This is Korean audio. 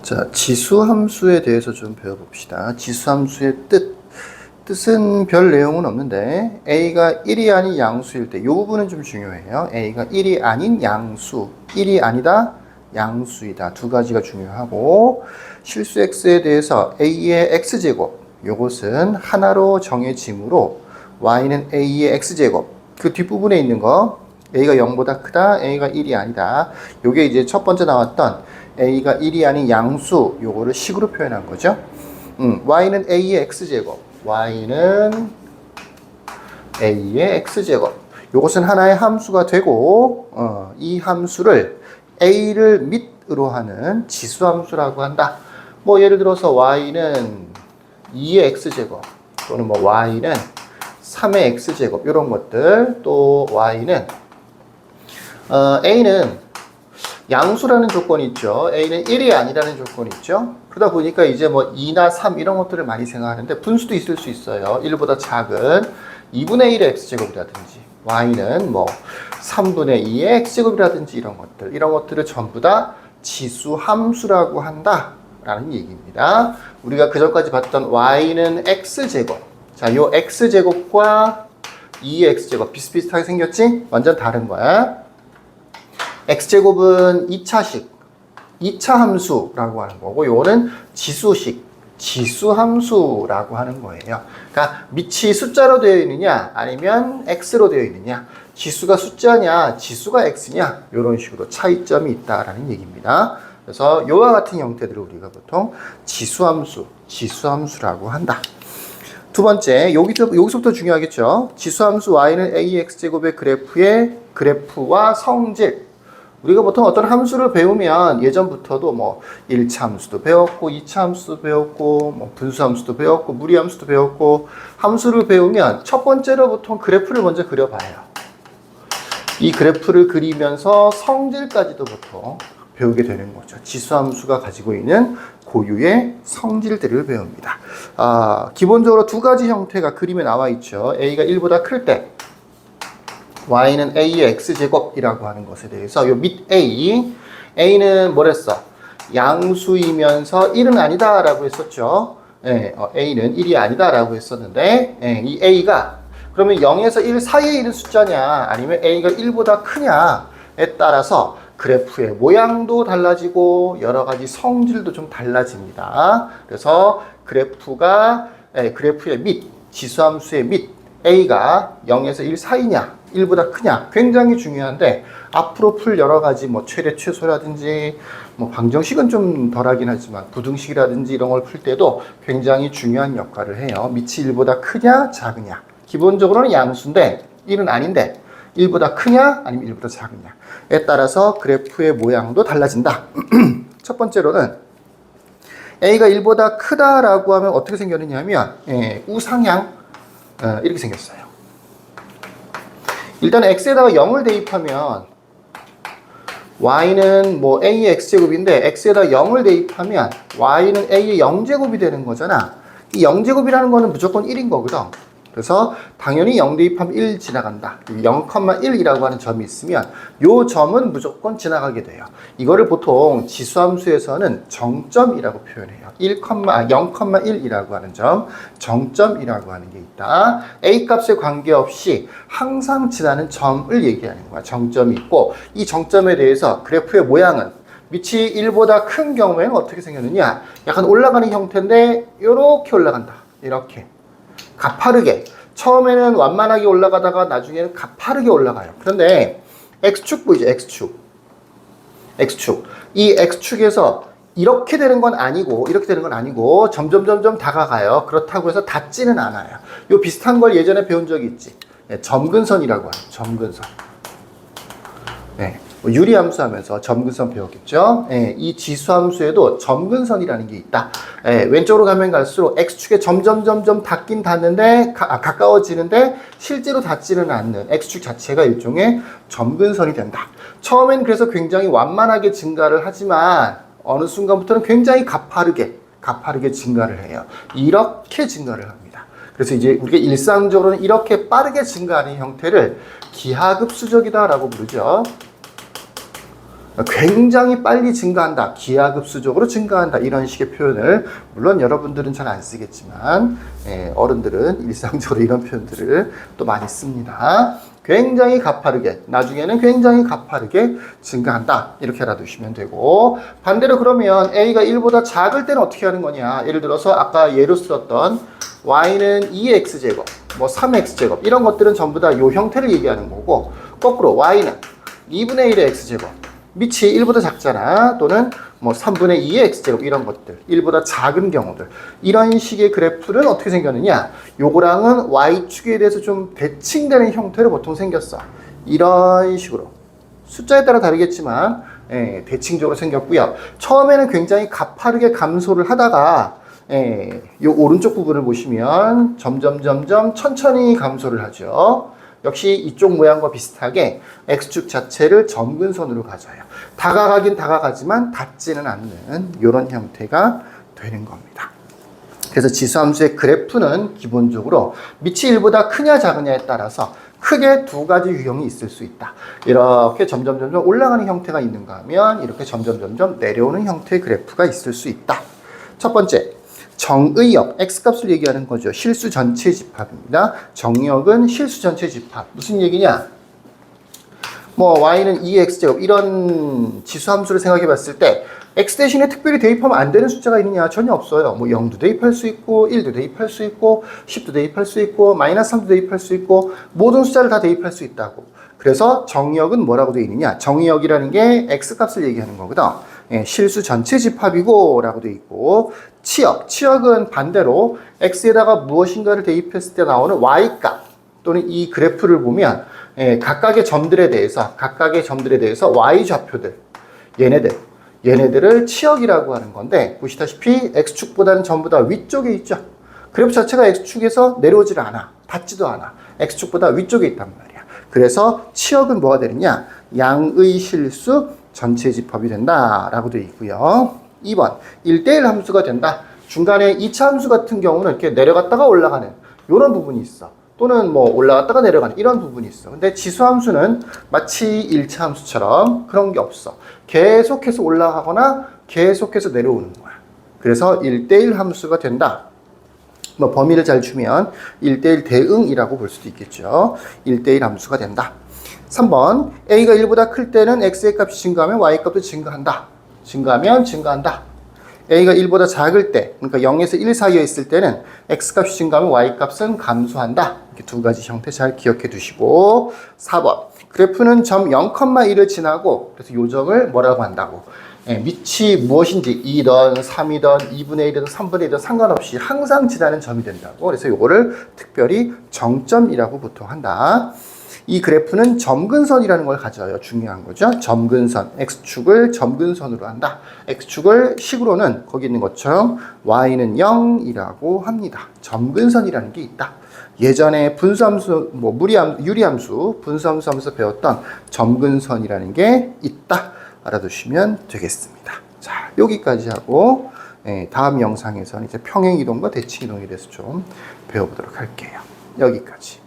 자, 지수함수에 대해서 좀 배워봅시다. 지수함수의 뜻은 별 내용은 없는데 a가 1이 아닌 양수일 때 이 부분은 좀 중요해요. a가 1이 아닌 양수, 1이 아니다, 양수이다. 두 가지가 중요하고 실수 x에 대해서 a의 x제곱, 요것은 하나로 정해지므로 y는 a의 x제곱, 그 뒷부분에 있는 거 a가 0보다 크다, a가 1이 아니다. 요게 이제 첫 번째 나왔던 a가 1이 아닌 양수, 요거를 식으로 표현한 거죠. y는 a의 x제곱, y는 a의 x제곱. 요것은 하나의 함수가 되고 이 함수를 a를 밑으로 하는 지수함수라고 한다. 뭐 예를 들어서 y는 2의 x제곱 또는 뭐 y는 3의 x제곱 이런 것들, 또 y는 a는 양수라는 조건이 있죠. a는 1이 아니라는 조건이 있죠. 그러다 보니까 이제 뭐 2나 3 이런 것들을 많이 생각하는데 분수도 있을 수 있어요. 1보다 작은 2분의 1의 x제곱이라든지 y는 뭐 3분의 2의 x제곱이라든지 이런 것들을 전부 다 지수함수라고 한다라는 얘기입니다. 우리가 그전까지 봤던 y는 x제곱. 자, 요 x제곱과 2의 x제곱 비슷비슷하게 생겼지? 완전 다른 거야. x제곱은 2차식, 2차 함수라고 하는 거고, 요거는 지수식, 지수함수라고 하는 거예요. 그러니까 밑이 숫자로 되어 있느냐, 아니면 x로 되어 있느냐, 지수가 숫자냐, 지수가 x냐, 이런 식으로 차이점이 있다라는 얘기입니다. 그래서 요와 같은 형태들을 우리가 보통 지수함수, 지수함수라고 한다. 두 번째, 여기서부터 중요하겠죠. 지수함수 y는 ax제곱의 그래프와 성질. 우리가 보통 어떤 함수를 배우면 예전부터도 뭐 1차 함수도 배웠고 2차 함수도 배웠고 뭐 분수함수도 배웠고 무리함수도 배웠고, 함수를 배우면 첫 번째로 보통 그래프를 먼저 그려봐요. 이 그래프를 그리면서 성질까지도 보통 배우게 되는 거죠. 지수함수가 가지고 있는 고유의 성질들을 배웁니다. 기본적으로 두 가지 형태가 그림에 나와 있죠. a가 1보다 클 때 y는 a의 x제곱이라고 하는 것에 대해서 요 밑 a는 뭐랬어? 양수이면서 1은 아니다 라고 했었죠. a는 1이 아니다 라고 했었는데, 이 a가 그러면 0에서 1 사이에 있는 숫자냐, 아니면 a가 1보다 크냐에 따라서 그래프의 모양도 달라지고 여러 가지 성질도 좀 달라집니다. 그래서 그래프의 밑, 지수함수의 밑 a가 0에서 1 사이냐, 1보다 크냐, 굉장히 중요한데, 앞으로 풀 여러 가지 뭐 최대 최소라든지 뭐 방정식은 좀 덜하긴 하지만 부등식이라든지 이런 걸 풀 때도 굉장히 중요한 역할을 해요. 밑이 1보다 크냐 작으냐. 기본적으로는 양수인데 1은 아닌데 1보다 크냐 아니면 1보다 작으냐에 따라서 그래프의 모양도 달라진다. 첫 번째로는 a가 1보다 크다라고 하면 어떻게 생겼느냐 하면 우상향 이렇게 생겼어요. 일단 x에다가 0을 대입하면 y는 뭐 a의 x제곱인데, x에다가 0을 대입하면 y는 a의 0제곱이 되는 거잖아. 이 0제곱이라는 거는 무조건 1인 거거든. 그래서 당연히 0 대입하면 1 지나간다. 0,1이라고 하는 점이 있으면 요 점은 무조건 지나가게 돼요. 이거를 보통 지수함수에서는 정점이라고 표현해요. 0,1이라고 하는 점, 정점이라고 하는 게 있다. a 값에 관계없이 항상 지나는 점을 얘기하는 거야. 정점이 있고, 이 정점에 대해서 그래프의 모양은 밑이 1보다 큰 경우에는 어떻게 생겼느냐, 약간 올라가는 형태인데 이렇게 올라간다. 이렇게 가파르게, 처음에는 완만하게 올라가다가 나중에는 가파르게 올라가요. 그런데 x축 보이죠? x축. 이 x축에서 이렇게 되는 건 아니고 점점 다가가요. 그렇다고 해서 닿지는 않아요. 요 비슷한 걸 예전에 배운 적이 있지. 점근선이라고 하죠. 점근선. 유리함수 하면서 점근선 배웠겠죠. 이 지수함수에도 점근선이라는 게 있다. 왼쪽으로 가면 갈수록 x축에 점점 닿긴 닿는데, 가까워지는데 실제로 닿지는 않는 x축 자체가 일종의 점근선이 된다. 처음엔 그래서 굉장히 완만하게 증가를 하지만 어느 순간부터는 굉장히 가파르게 증가를 해요. 이렇게 증가를 합니다. 그래서 이제 우리가 일상적으로는 이렇게 빠르게 증가하는 형태를 기하급수적이다라고 부르죠. 굉장히 빨리 증가한다, 기하급수적으로 증가한다, 이런 식의 표현을 물론 여러분들은 잘 안 쓰겠지만 어른들은 일상적으로 이런 표현들을 또 많이 씁니다. 굉장히 가파르게, 나중에는 굉장히 가파르게 증가한다, 이렇게 알아두시면 되고, 반대로 그러면 a가 1보다 작을 때는 어떻게 하는 거냐. 예를 들어서 아까 예로 들었던 y는 2x제곱, 뭐 3x제곱, 이런 것들은 전부 다 이 형태를 얘기하는 거고, 거꾸로 y는 2분의 1의 x제곱, 밑이 1보다 작잖아, 또는 뭐 3분의 2의 x제곱, 이런 것들, 1보다 작은 경우들, 이런 식의 그래프는 어떻게 생겼느냐. 요거랑은 y축에 대해서 좀 대칭되는 형태로 보통 생겼어. 이런 식으로 숫자에 따라 다르겠지만 대칭적으로 생겼고요. 처음에는 굉장히 가파르게 감소를 하다가 요 오른쪽 부분을 보시면 점점 천천히 감소를 하죠. 역시 이쪽 모양과 비슷하게 x축 자체를 점근선으로 가져요. 다가가긴 다가가지만 닿지는 않는 이런 형태가 되는 겁니다. 그래서 지수함수의 그래프는 기본적으로 밑이 1보다 크냐 작으냐에 따라서 크게 두 가지 유형이 있을 수 있다. 이렇게 점점 올라가는 형태가 있는가 하면 이렇게 점점 내려오는 형태의 그래프가 있을 수 있다. 첫 번째, 정의역, x값을 얘기하는 거죠. 실수 전체 집합입니다. 정의역은 실수 전체 집합. 무슨 얘기냐? 뭐 y는 2x제곱, 이런 지수함수를 생각해 봤을 때 x 대신에 특별히 대입하면 안 되는 숫자가 있느냐? 전혀 없어요. 뭐 0도 대입할 수 있고 1도 대입할 수 있고 10도 대입할 수 있고 마이너스 3도 대입할 수 있고 모든 숫자를 다 대입할 수 있다고. 그래서 정의역은 뭐라고 되어 있느냐? 정의역이라는 게 x값을 얘기하는 거거든. 실수 전체 집합이고 라고 되어 있고, 치역은 반대로 x에다가 무엇인가를 대입했을 때 나오는 y값 또는 이 그래프를 보면 각각의 점들에 대해서 y좌표들, 얘네들을 치역이라고 하는 건데, 보시다시피 x축보다는 전부 다 위쪽에 있죠. 그래프 자체가 x축에서 내려오질 않아, 닿지도 않아. x축보다 위쪽에 있단 말이야. 그래서 치역은 뭐가 되느냐? 양의 실수 전체 집합이 된다라고 되어 있고요. 2번, 1대1 함수가 된다. 중간에 2차 함수 같은 경우는 이렇게 내려갔다가 올라가는 이런 부분이 있어. 또는 뭐 올라갔다가 내려가는 이런 부분이 있어. 근데 지수함수는 마치 1차 함수처럼 그런 게 없어. 계속해서 올라가거나 계속해서 내려오는 거야. 그래서 1대1 함수가 된다. 뭐 범위를 잘 주면 1대1 대응이라고 볼 수도 있겠죠. 1대1 함수가 된다. 3번, a가 1보다 클 때는 x의 값이 증가하면 y 값도 증가한다. 증가한다. a가 1보다 작을 때, 그러니까 0에서 1 사이에 있을 때는 x값이 증가하면 y값은 감소한다. 이렇게 두 가지 형태 잘 기억해 두시고, 4번, 그래프는 점 0,1을 지나고, 그래서 요 점을 뭐라고 한다고? 밑이 무엇인지 2든 3이든 2분의 1이든 3분의 1이든 상관없이 항상 지나는 점이 된다고. 그래서 요거를 특별히 정점이라고 보통 한다. 이 그래프는 점근선이라는 걸 가져요. 중요한 거죠. 점근선, x축을 점근선으로 한다. x축을 식으로는 거기 있는 것처럼 y는 0이라고 합니다. 점근선이라는 게 있다. 예전에 분수함수, 뭐 유리함수, 분수함수 하면서 배웠던 점근선이라는 게 있다. 알아두시면 되겠습니다. 자, 여기까지 하고 다음 영상에서는 이제 평행이동과 대칭이동에 대해서 좀 배워보도록 할게요. 여기까지.